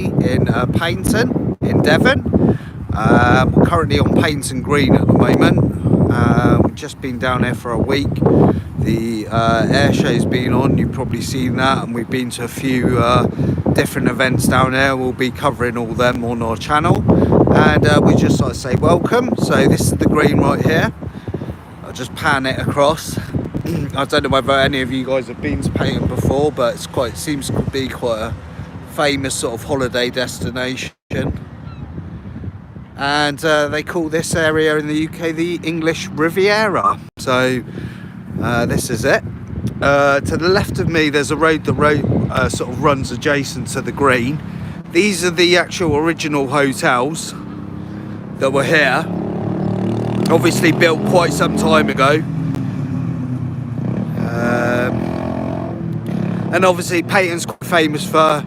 in Paignton in Devon. We're currently on Paignton Green at the moment. We've just been down there for a week. The air show's been on, you've probably seen that, and we've been to a few different events down there. We'll be covering all them on our channel, and we just like to say welcome. So this is the green right here. I'll just pan it across. I don't know whether any of you guys have been to Paignton before, but it seems to be quite a famous sort of holiday destination. And they call this area in the UK the English Riviera. So this is it. To the left of me there's a road that sort of runs adjacent to the green. These are the actual original hotels that were here, obviously built quite some time ago. And obviously Paignton's quite famous for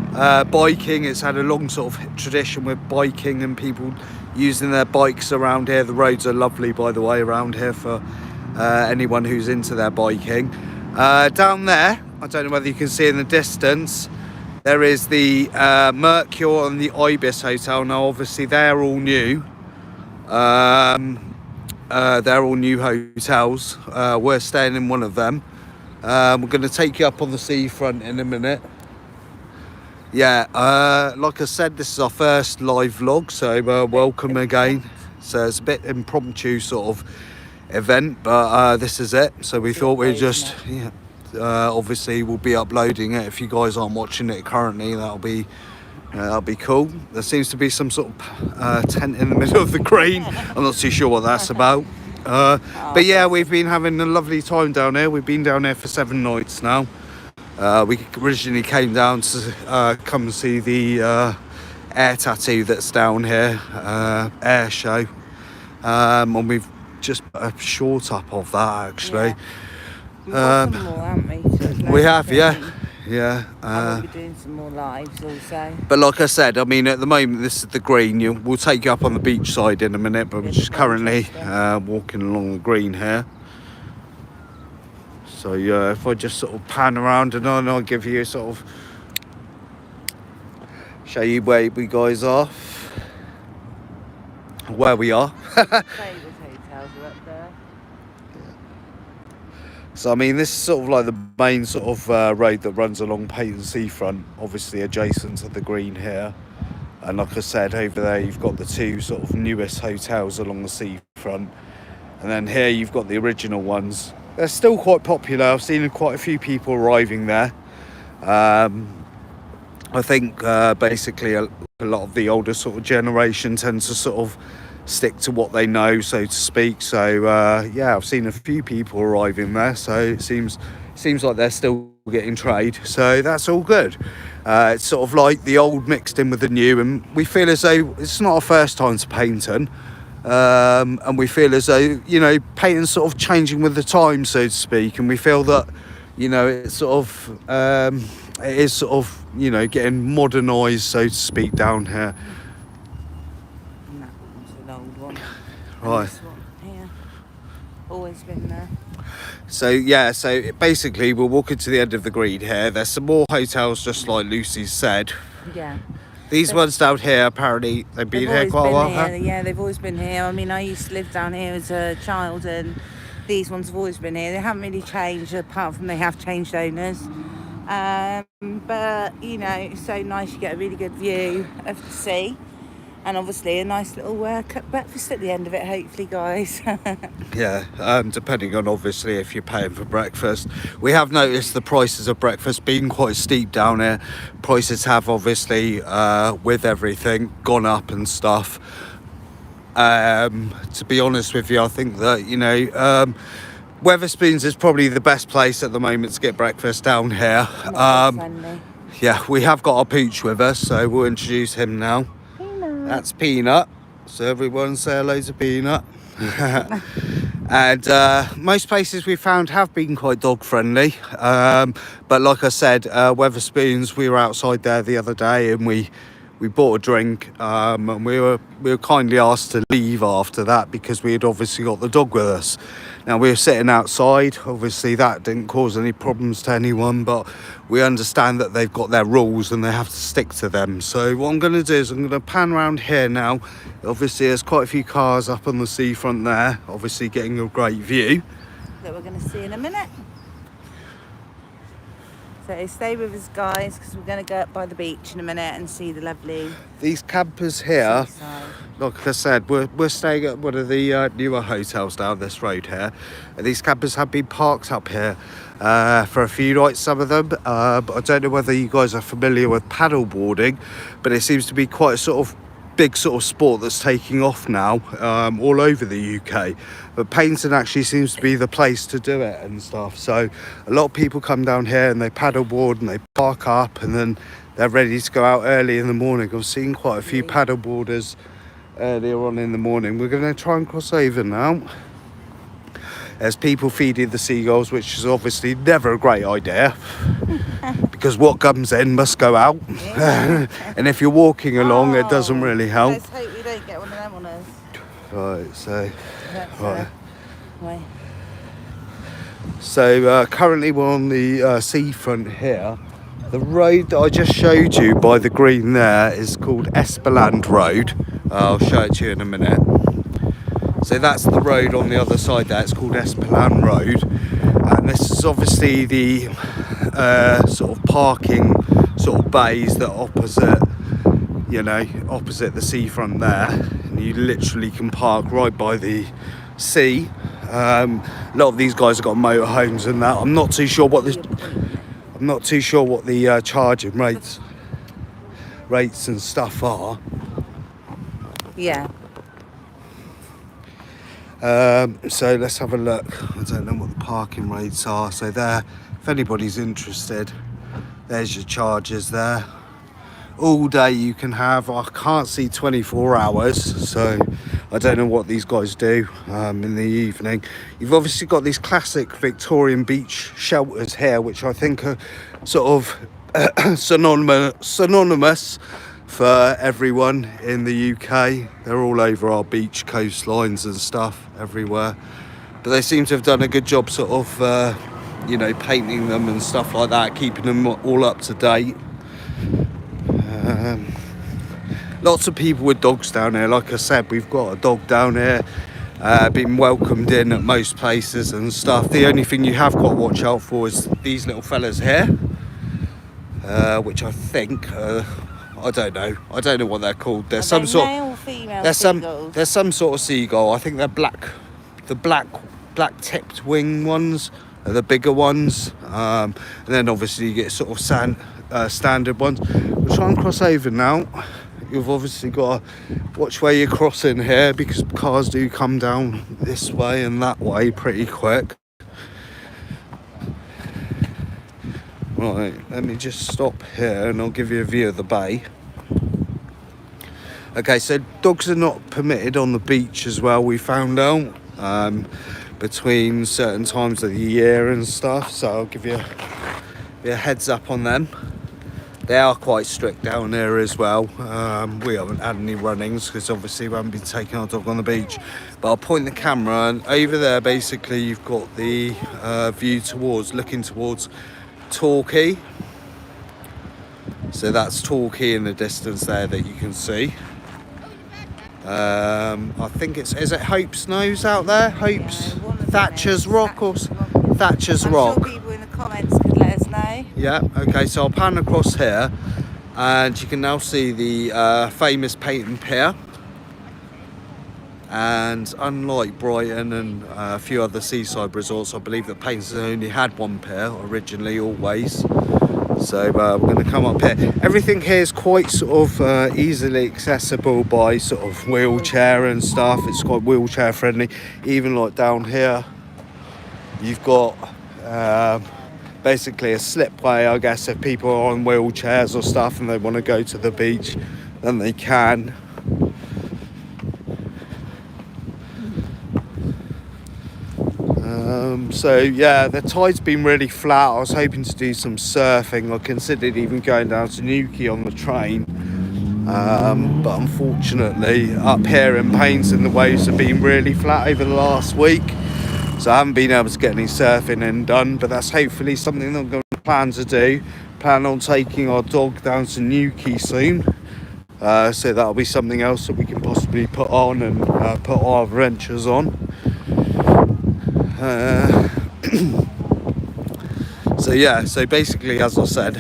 biking. It's had a long sort of tradition with biking and people using their bikes around here. The roads are lovely, by the way, around here for anyone who's into their biking. Down there, I don't know whether you can see in the distance, there is the Mercure and the Ibis Hotel. Now obviously they're all new. They're all new hotels. We're staying in one of them. We're going to take you up on the seafront in a minute. Yeah, like I said, this is our first live vlog, so welcome again. So it's a bit impromptu sort of event, but this is it. So we thought we'd just, obviously we'll be uploading it. If you guys aren't watching it currently, that'll be cool. There seems to be some sort of tent in the middle of the green. I'm not too sure what that's about. But yeah, we've been having a lovely time down here. We've been down here for 7 nights now. We originally came down to come see the air tattoo that's down here, air show. And we've just put a short up of that actually. We've got some more, haven't we? We have, yeah. We'll be doing some more lives also. But like I said, I mean, at the moment this is the green. We'll take you up on the beach side in a minute, but we're just currently walking along the green here. So yeah, if I just sort of pan around and I'll give you a sort of show you where we guys are, where we are. Favourite hotels are up there. So I mean, this is sort of like the main sort of road that runs along Paignton Seafront, obviously adjacent to the green here. And like I said, over there you've got the 2 sort of newest hotels along the seafront. And then here you've got the original ones. They're still quite popular. I've seen quite a few people arriving there. I think basically a lot of the older sort of generation tends to sort of stick to what they know, so to speak. So yeah, I've seen a few people arriving there, so it seems like they're still getting trade, so that's all good. It's sort of like the old mixed in with the new, and we feel as though it's not our first time to Paignton, and we feel as though, you know, Paignton's sort of changing with the time, so to speak, and we feel that, you know, it's sort of it is sort of, you know, getting modernised, so to speak, down here. Right. Yeah, always been there. So yeah, so basically we're walking to the end of the green here. There's some more hotels, just like Lucy said. Yeah. These ones down here, apparently they've been here quite a while. Yeah, they've always been here. I mean, I used to live down here as a child, and these ones have always been here. They haven't really changed, apart from they have changed owners. But you know, it's so nice. You get a really good view of the sea. And obviously a nice little breakfast at the end of it, hopefully, guys. Yeah, depending on obviously if you're paying for breakfast. We have noticed the prices of breakfast being quite steep down here. Prices have obviously, with everything, gone up and stuff. To be honest with you, I think that, you know, Wetherspoons is probably the best place at the moment to get breakfast down here. Yeah, we have got our pooch with us, so we'll introduce him now. That's Peanut, so everyone say hello to Peanut. And most places we found have been quite dog friendly, but like I said, Wetherspoons, we were outside there the other day and we We bought a drink, and we were kindly asked to leave after that because we had obviously got the dog with us. Now we were sitting outside. Obviously that didn't cause any problems to anyone, but we understand that they've got their rules and they have to stick to them. So what I'm going to do is I'm going to pan around here now. Obviously there's quite a few cars up on the seafront there, obviously getting a great view that we're going to see in a minute. So stay with us, guys, because we're going to go up by the beach in a minute and see the lovely these campers here. seaside. Like I said, we're staying at one of the newer hotels down this road here. And these campers have been parked up here for a few nights, some of them. But I don't know whether you guys are familiar with paddle boarding, but it seems to be quite a sort of big sort of sport that's taking off now all over the UK. But Paignton actually seems to be the place to do it and stuff. So a lot of people come down here and they paddle board and they park up and then they're ready to go out early in the morning. I've seen quite a few paddle boarders earlier on in the morning. We're going to try and cross over now. There's people feeding the seagulls, which is obviously never a great idea because what comes in must go out. Yeah. And if you're walking along, it doesn't really help. Let's hope we don't get one of them on us. Right, so That's right. Way. So currently we're on the seafront here. The road that I just showed you by the green there is called Espeland Road. I'll show it to you in a minute. So that's the road on the other side there. It's called Espeland Road, and this is obviously the sort of parking sort of bays that opposite the seafront there, and you literally can park right by the sea. A lot of these guys have got motorhomes and that. I'm not too sure what the charging rates and stuff are. Yeah. So let's have a look. I don't know what the parking rates are. So there, if anybody's interested, there's your charges there. All day you can have. I can't see 24 hours, so I don't know what these guys do in the evening. You've obviously got these classic Victorian beach shelters here, which I think are sort of synonymous for everyone in the UK. They're all over our beach coastlines and stuff everywhere, but they seem to have done a good job sort of painting them and stuff like that, keeping them all up to date. Lots of people with dogs down here. Like I said, we've got a dog down here, been welcomed in at most places and stuff. The only thing you have got to watch out for is these little fellas here, which I think I don't know what they're called. There's some sort. Male or female There's seagulls? some sort of seagull. I think they're black. The black tipped wing ones are the bigger ones, and then obviously you get sort of standard ones. We'll try and cross over now. You've obviously got to watch where you're crossing here because cars do come down this way and that way pretty quick. Right, let me just stop here and I'll give you a view of the bay. Okay, so dogs are not permitted on the beach as well, we found out, between certain times of the year and stuff, so I'll give you a heads up on them. They are quite strict down there as well. We haven't had any runnings because obviously we haven't been taking our dog on the beach. But I'll point the camera and over there basically you've got the view looking towards Torquay. So that's Torquay in the distance there that you can see. I think is it Hope's Nose out there? Hope's Thatcher's Rock or Thatcher's Rock. I'm sure people in the comments could let us know. Yeah, okay, so I'll pan across here and you can now see the famous Paignton pier. And unlike Brighton and a few other seaside resorts, I believe that Paignton only had one pier originally, always. So we're going to come up here. Everything here is quite sort of easily accessible by sort of wheelchair and stuff. It's quite wheelchair friendly. Even like down here, you've got basically a slipway, I guess, if people are on wheelchairs or stuff and they want to go to the beach, then they can. So yeah, the tide's been really flat. I was hoping to do some surfing. I considered even going down to Newquay on the train, But unfortunately up here in Paignton the waves have been really flat over the last week, so I haven't been able to get any surfing in done, but that's hopefully something that I'm going to plan to do. Plan on taking our dog down to Newquay soon, so that'll be something else that we can possibly put on and put our adventures on. So yeah, so basically, as I said,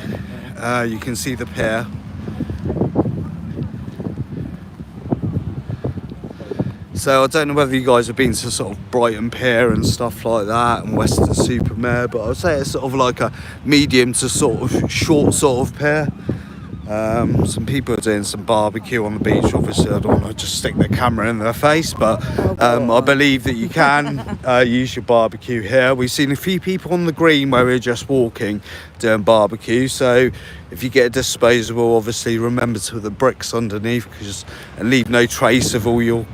you can see the pier. So I don't know whether you guys have been to sort of Brighton Pier and stuff like that, and Western Supermare, but I'd say it's sort of like a medium to sort of short sort of pier. Some people are doing some barbecue on the beach. Obviously I don't want to just stick the camera in their face, but I believe that you can use your barbecue here. We've seen a few people on the green where we're just walking doing barbecue, so if you get a disposable, obviously remember to put the bricks underneath and leave no trace of all your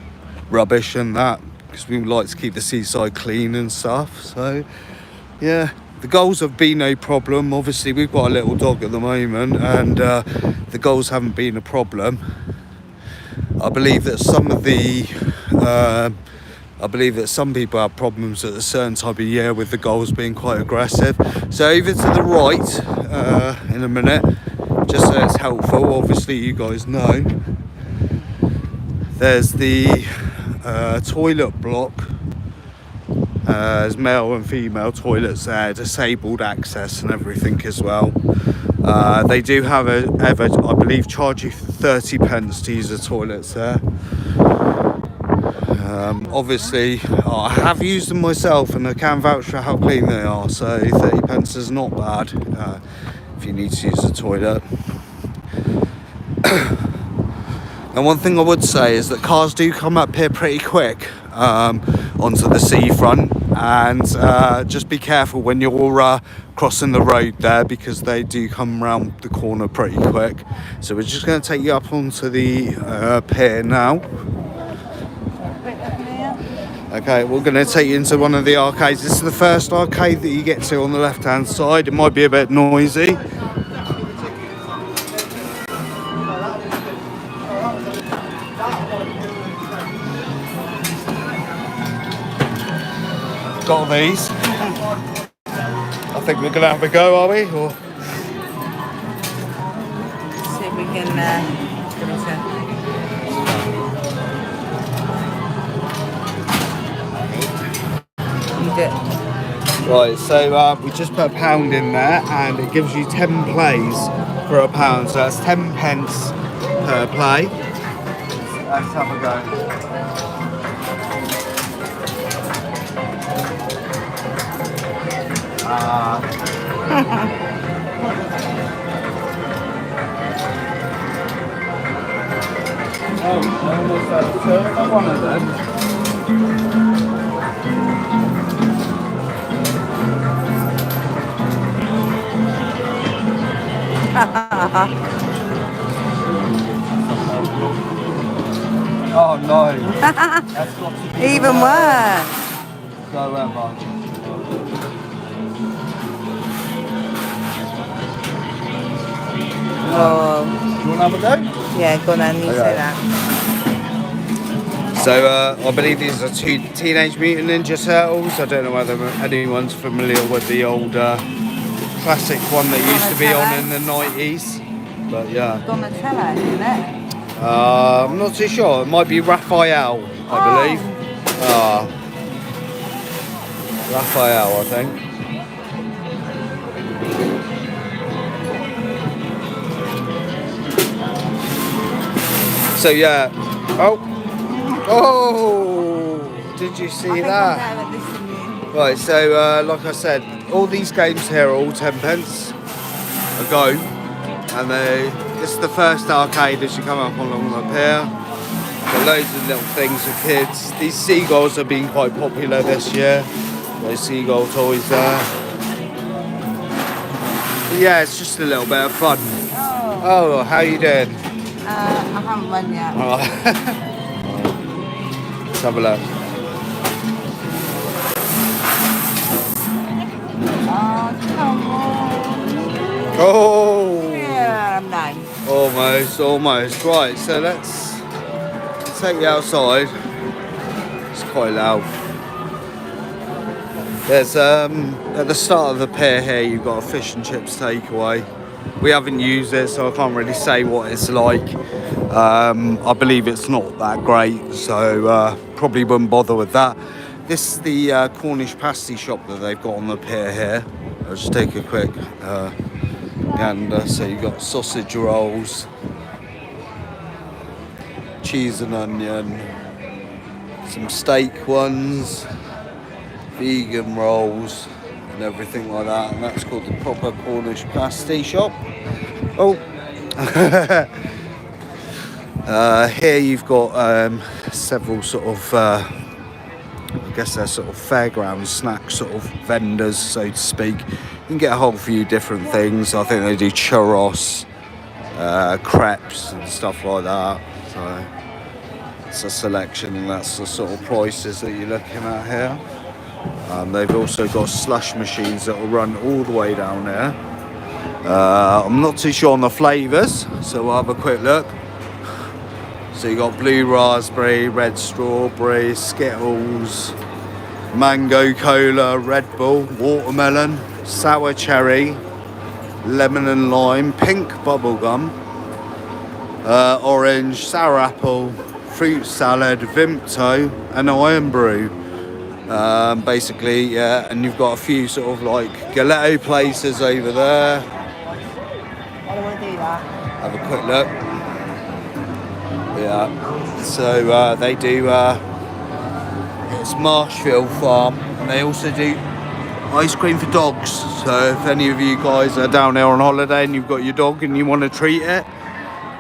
rubbish and that, because we like to keep the seaside clean and stuff. So yeah, the goals have been no problem. Obviously we've got a little dog at the moment, and the goals haven't been a problem. I believe that some people have problems at a certain time of year with the goals being quite aggressive. So over to the right in a minute, just so it's helpful, obviously you guys know, there's the toilet block. There's male and female toilets there, disabled access and everything as well. They do have I believe, charge you 30 pence to use the toilets there. Obviously I have used them myself and I can vouch for how clean they are, so 30 pence is not bad if you need to use the toilet. And one thing I would say is that cars do come up here pretty quick onto the seafront, and just be careful when you're crossing the road there, because they do come round the corner pretty quick. So we're just going to take you up onto the pier now. Okay, we're going to take you into one of the arcades. This is the first arcade that you get to on the left hand side. It might be a bit noisy. Got these. I think we're going to have a go, are we? Or... See if we can Right, so we just put £1 in there, and it gives you 10 plays for £1, so that's 10 pence per play. Let's have a go. I almost had to turn one of them. Oh no. That's got to be even worse. So ever. Oh. Do you want to have a go? Yeah, go on then, you say that. So I believe these are 2 Teenage Mutant Ninja Turtles. I don't know whether anyone's familiar with the old classic one that used to be on in the 90s. But yeah. Donatello, isn't it? I'm not too sure. It might be Raphael, I believe. Raphael, I think. So yeah. Oh! Did you see that? Right. So like I said, all these games here are all 10 pence a go, and this is the first arcade as you come up along the pier. Got loads of little things for kids. These seagulls have been quite popular this year. Those seagull toys there. But yeah, it's just a little bit of fun. Oh, how you doing? I haven't run yet. Let's have a look. Oh, come on. Oh! Yeah, no. Almost. Right, so let's take you outside. It's quite loud. There's at the start of the pier here, you've got a fish and chips takeaway. We haven't used it, so I can't really say what it's like. I believe it's not that great, so probably wouldn't bother with that. This is the Cornish pasty shop that they've got on the pier here. I'll just take a quick gander. So you've got sausage rolls, cheese and onion, some steak ones, vegan rolls and everything like that, and that's called the proper Cornish pasty shop. Here you've got several sort of I guess they're sort of fairground snack sort of vendors, so to speak. You can get a whole few different things. I think they do churros, crepes and stuff like that. So it's a selection, and that's the sort of prices that you're looking at here. They've also got slush machines that will run all the way down there. I'm not too sure on the flavours, so we'll have a quick look. So you got blue raspberry, red strawberry, Skittles, mango cola, Red Bull, watermelon, sour cherry, lemon and lime, pink bubblegum, orange, sour apple, fruit salad, Vimto and iron brew. Basically, yeah, and you've got a few sort of like gelato places over there. I don't want to do that. Have a quick look. Yeah, so they do, it's Marshfield Farm, and they also do ice cream for dogs. So if any of you guys are down there on holiday and you've got your dog and you want to treat it,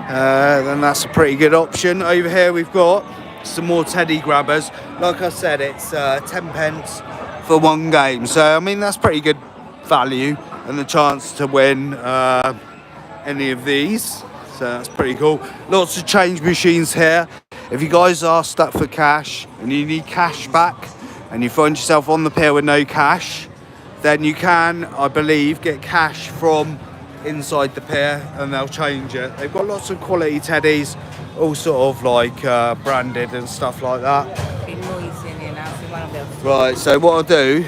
then that's a pretty good option. Over here we've got some more teddy grabbers. Like I said, it's 10 pence for one game. So I mean, that's pretty good value, and the chance to win any of these. So that's pretty cool. Lots of change machines here. If you guys are stuck for cash and you need cash back and you find yourself on the pier with no cash, then you can, I believe, get cash from inside the pier and they'll change it. They've got lots of quality teddies, all sort of like branded and stuff like that. Right, so what I'll do,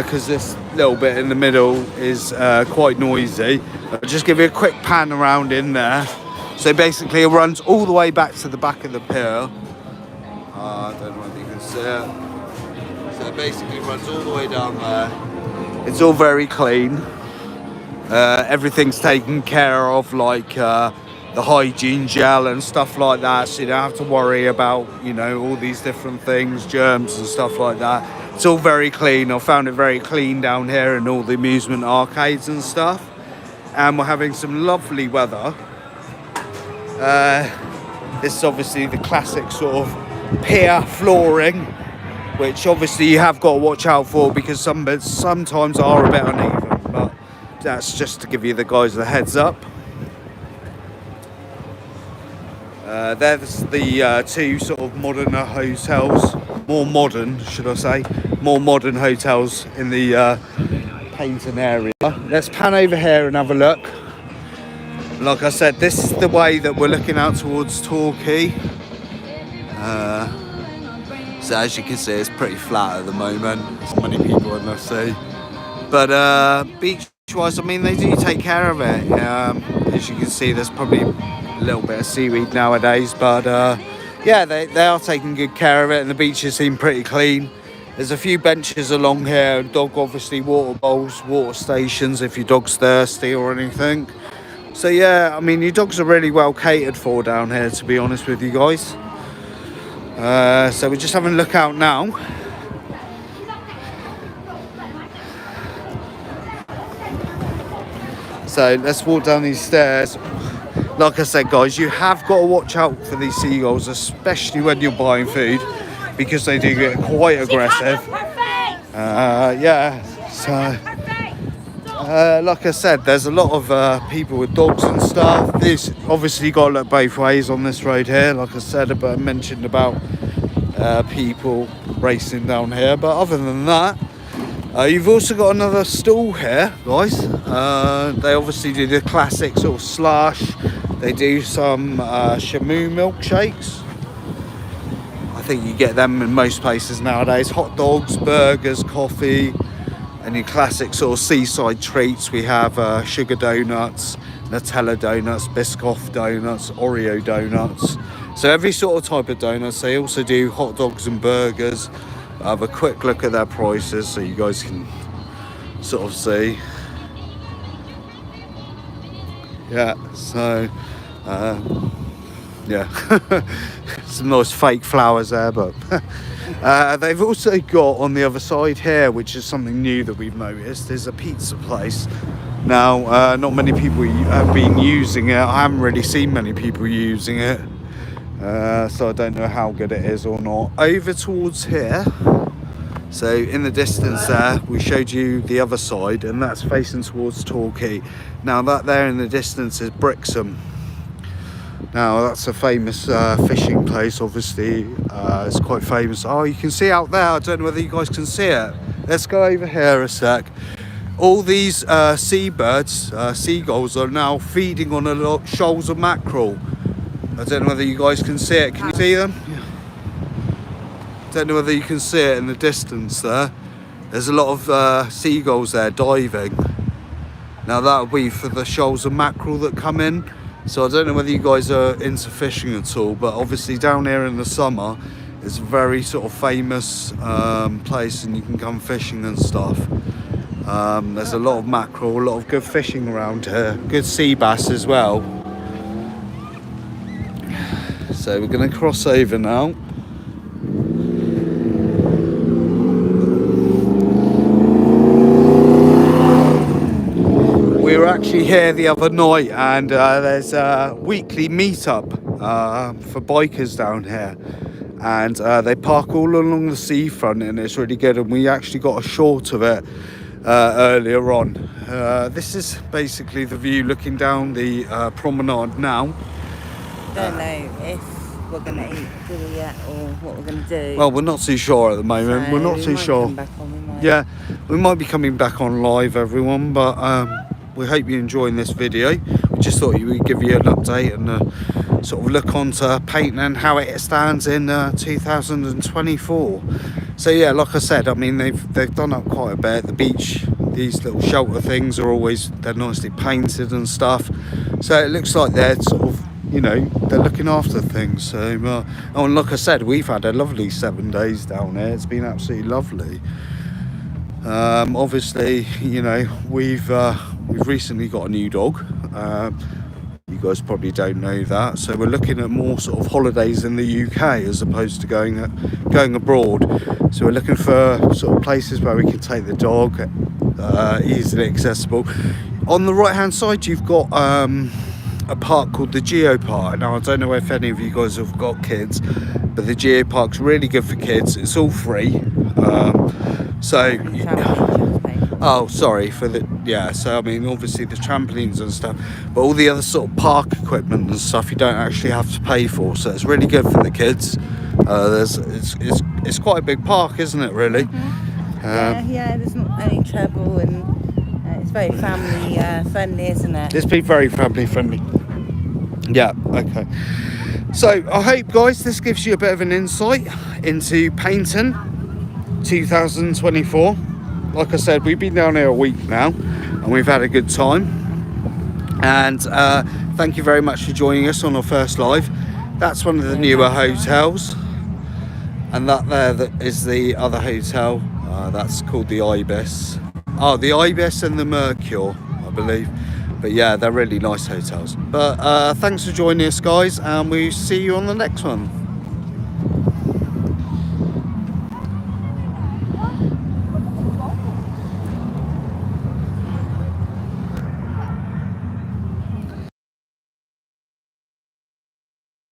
because this little bit in the middle is quite noisy, I'll just give you a quick pan around in there. So basically it runs all the way back to the back of the pier. I don't know if you can see it. So it basically runs all the way down there. It's all very clean. Everything's taken care of, like the hygiene gel and stuff like that, so you don't have to worry about, you know, all these different things, germs and stuff like that. It's all very clean. I found it very clean down here in all the amusement arcades and stuff. And we're having some lovely weather. This is obviously the classic sort of pier flooring, which obviously you have got to watch out for because some bits sometimes are a bit uneven, but that's just to give you the guys a heads up. There's the two sort of modern hotels, more modern should I say, more modern hotels in the Paignton area. Let's pan over here and have a look. Like I said, this is the way that we're looking out towards Torquay. So as you can see, it's pretty flat at the moment. There's many people in the sea. But beach-wise, I mean, they do take care of it. As you can see, there's probably a little bit of seaweed nowadays. But yeah, they are taking good care of it, and the beaches seem pretty clean. There's a few benches along here, dog obviously water bowls, water stations if your dog's thirsty or anything. So yeah, I mean, your dogs are really well catered for down here, to be honest with you guys. So we're just having a look out now. So let's walk down these stairs. Like I said, guys, you have got to watch out for these seagulls, especially when you're buying food, because they do get quite aggressive. Yeah, so like I said, there's a lot of people with dogs and stuff. This obviously got to look both ways on this road here. Like I said, but I mentioned about people racing down here. But other than that, you've also got another stall here, guys. They obviously do the classic sort of slush. They do some shamu milkshakes. I think you get them in most places nowadays. Hot dogs, burgers, coffee, and your classic sort of seaside treats. We have sugar donuts, Nutella donuts, Biscoff donuts, Oreo donuts. So every sort of type of donuts. They also do hot dogs and burgers. Have a quick look at their prices so you guys can sort of see. Yeah, so yeah, some nice fake flowers there, but they've also got on the other side here, which is something new that we've noticed, is a pizza place. Now, not many people have been using it. I haven't really seen many people using it, so I don't know how good it is or not. Over towards here, so in the distance there, we showed you the other side, and that's facing towards Torquay. Now that there in the distance is Brixham. Now that's a famous fishing place, obviously. It's quite famous. Oh, you can see out there, I don't know whether you guys can see it. Let's go over here a sec. All these seabirds, seagulls, are now feeding on a lot shoals of mackerel. I don't know whether you guys can see it. Can you see them? Yeah. Don't know whether you can see it in the distance there. There's a lot of seagulls there diving. Now that'll be for the shoals of mackerel that come in. So I don't know whether you guys are into fishing at all, but obviously down here in the summer it's a very sort of famous place, and you can come fishing and stuff. There's a lot of mackerel, a lot of good fishing around here, good sea bass as well. So we're going to cross over now. We were actually here the other night, and there's a weekly meetup for bikers down here, and they park all along the seafront, and it's really good. And we actually got a short of it earlier on. This is basically the view looking down the promenade now. Don't know if we're going to eat dinner yet or what we're going to do. Well, we're not too sure at the moment. So we're not too sure. Yeah, we might be coming back on live, everyone, but we hope you're enjoying this video. We just thought we'd give you an update and sort of look onto Paignton and how it stands in 2024. So yeah, like I said, I mean they've done up quite a bit. The beach, these little shelter things they're nicely painted and stuff. So it looks like they're sort of, you know, they're looking after things. So and like I said, we've had a lovely 7 days down here. It's been absolutely lovely. Obviously, you know, we've recently got a new dog. You guys probably don't know that. So we're looking at more sort of holidays in the UK as opposed to going abroad. So we're looking for sort of places where we can take the dog, easily accessible. On the right hand side, you've got a park called the Geo Park. Now I don't know if any of you guys have got kids, but the Geo Park's really good for kids. It's all free. Oh, sorry for the, yeah, so I mean obviously the trampolines and stuff, but all the other sort of park equipment and stuff you don't actually have to pay for, so it's really good for the kids. It's quite a big park, isn't it, really? Mm-hmm. Yeah, there's not any trouble, and it's very family friendly, isn't it? It's been very family friendly. Yeah, okay. So I hope, guys, this gives you a bit of an insight into Paignton 2024. Like I said, we've been down here a week now and we've had a good time, and thank you very much for joining us on our first live. That's one of the newer hotels, and that is the other hotel. That's called the Ibis. Oh, the Ibis and the Mercure, I believe. But yeah, they're really nice hotels. But thanks for joining us, guys, and we'll see you on the next one.